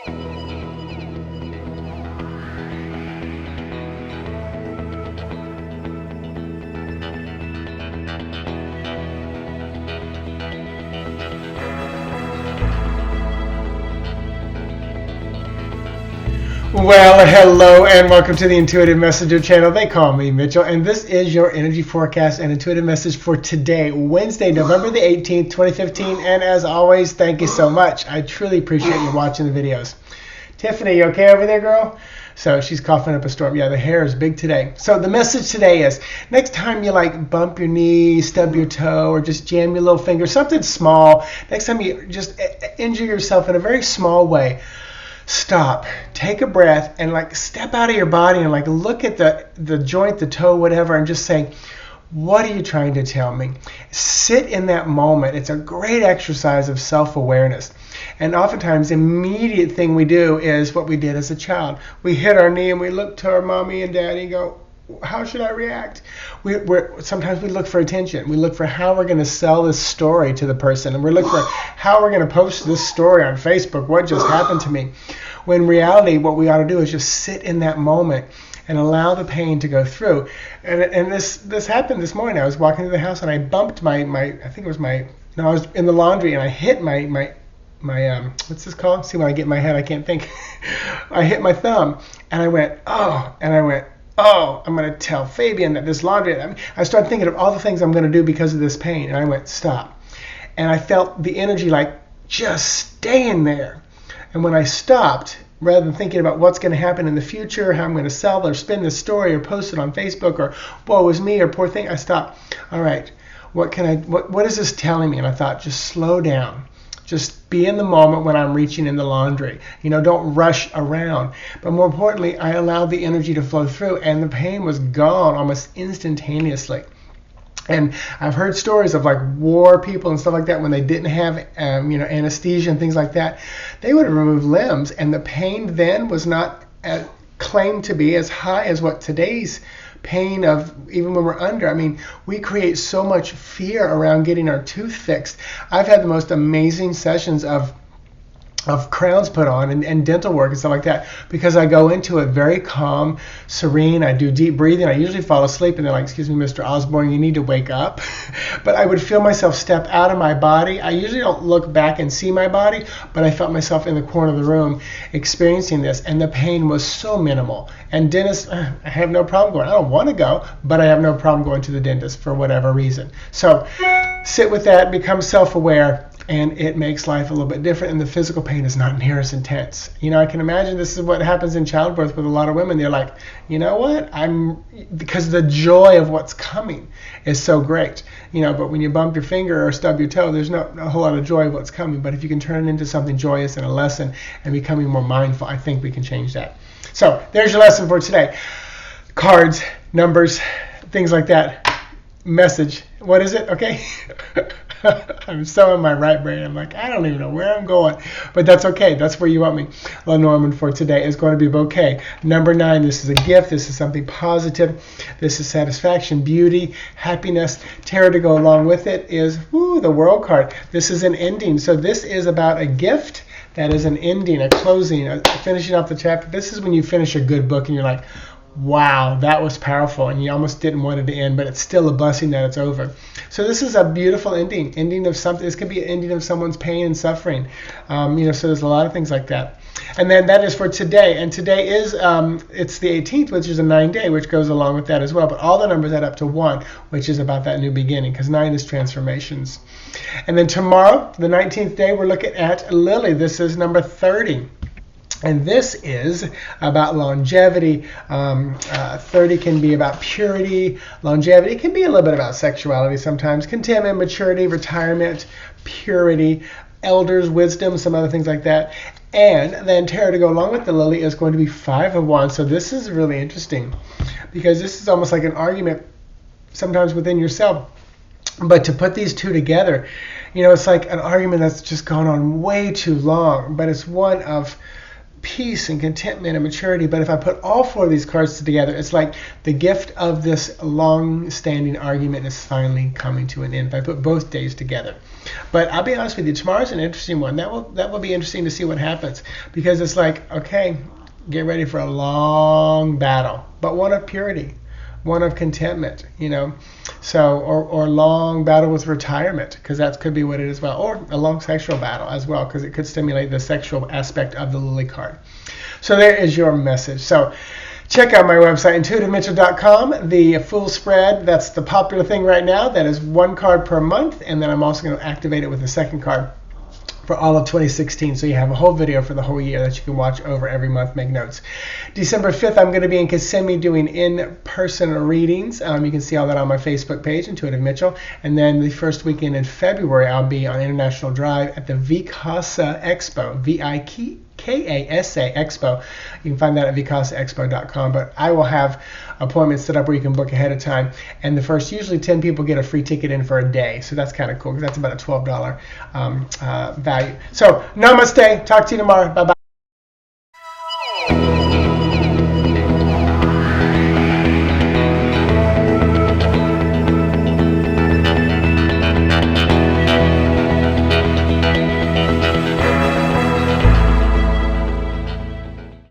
Well, hello and welcome to the Intuitive Messenger channel. They call me Mitchell, and this is your energy forecast and intuitive message for today, Wednesday, November the 18th, 2015. And as always, thank you so much. I truly appreciate you watching the videos. Tiffany, you okay over there, girl? So she's coughing up a storm. Yeah, the hair is big today. So the message today is, next time you like bump your knee, stub your toe, or just jam your little finger, something small, next time you just injure yourself in a very small way, stop, take a breath, and like step out of your body and like look at the joint, the toe, whatever, and just say, what are you trying to tell me? Sit in that moment. It's a great exercise of self-awareness. And oftentimes, the immediate thing we do is what we did as a child. We hit our knee and we look to our mommy and daddy and go, how should I react? Sometimes we look for attention. We look for how we're going to sell this story to the person. And we look for how we're going to post this story on Facebook. What just happened to me? When in reality, what we ought to do is just sit in that moment and allow the pain to go through. And this happened this morning. I was walking through the house and I bumped I was in the laundry and I hit my what's this called? See, when I get in my head, I can't think. I hit my thumb and I went, oh, I'm going to tell Fabian that this laundry, I started thinking of all the things I'm going to do because of this pain. And I went, stop. And I felt the energy like just staying there. And when I stopped, rather than thinking about what's going to happen in the future, how I'm going to sell or spin this story or post it on Facebook or woe is me or poor thing, I stopped. All right, what is this telling me? And I thought, just slow down. Just be in the moment when I'm reaching in the laundry. Don't rush around. But more importantly, I allowed the energy to flow through, and the pain was gone almost instantaneously. And I've heard stories of like war people and stuff like that when they didn't have anesthesia and things like that. They would remove limbs, and the pain then was not claimed to be as high as what today's pain of, even when we're under. I mean, we create so much fear around getting our tooth fixed. I've had the most amazing sessions of crowns put on and dental work and stuff like that, because I go into it very calm, serene. I do deep breathing. I usually fall asleep and they're like, excuse me, Mr. Osborn, you need to wake up. But I would feel myself step out of my body. I usually don't look back and see my body, but I felt myself in the corner of the room experiencing this, and the pain was so minimal. And dentists, I have no problem going. I don't want to go, but I have no problem going to the dentist for whatever reason. So sit with that, become self-aware, and it makes life a little bit different, and the physical pain is not near as intense. I can imagine this is what happens in childbirth with a lot of women. They're like, you know what? Because the joy of what's coming is so great. But when you bump your finger or stub your toe, there's not a whole lot of joy of what's coming. But if you can turn it into something joyous and a lesson and becoming more mindful, I think we can change that. So there's your lesson for today. Cards, numbers, things like that. Message. What is it? Okay. I'm so in my right brain. I'm like, I don't even know where I'm going. But that's okay. That's where you want me. Lenormand for today is going to be bouquet. Number 9, this is a gift. This is something positive. This is satisfaction, beauty, happiness. Tarot to go along with it is the World card. This is an ending. So this is about a gift that is an ending, a closing, finishing off the chapter. This is when you finish a good book and you're like, wow, that was powerful, and you almost didn't want it to end, but it's still a blessing that it's over. So this is a beautiful ending of something. This could be an ending of someone's pain and suffering. So there's a lot of things like that. And then that is for today, and today is it's the 18th, which is a 9-day, which goes along with that as well. But all the numbers add up to 1, which is about that new beginning, because 9 is transformations. And then tomorrow, the 19th day, we're looking at Lily. This is number 30. And this is about longevity. 30 can be about purity, longevity. It can be a little bit about sexuality sometimes. Contentment, maturity, retirement, purity, elders, wisdom, some other things like that. And then tarot to go along with the lily is going to be 5 of Wands. So this is really interesting, because this is almost like an argument sometimes within yourself. But to put these two together, it's like an argument that's just gone on way too long. But it's one of peace and contentment and maturity. But if I put all 4 of these cards together, it's like the gift of this long-standing argument is finally coming to an end. If I put both days together. But I'll be honest with you, tomorrow's an interesting one. That will be interesting to see what happens, because it's like, okay, get ready for a long battle, but one of purity, one of contentment, so or long battle with retirement, because that could be what it is, well, or a long sexual battle as well, because it could stimulate the sexual aspect of the Lily card. So there is your message. So check out my website, intuitivemitchell.com. The full spread, that's the popular thing right now. That is one card per month, and then I'm also going to activate it with a second card for all of 2016. So you have a whole video for the whole year that you can watch over every month, make notes. December 5th, I'm going to be in Kissimmee doing in-person readings. You can see all that on my Facebook page, Intuitive Mitchell. And then the first weekend in February, I'll be on International Drive at the Vicasa Expo, VIKASA Expo. You can find that at vicasaexpo.com. But I will have appointments set up where you can book ahead of time. And the first, usually 10 people get a free ticket in for a day. So that's kind of cool, because that's about a $12 value. So namaste. Talk to you tomorrow. Bye-bye.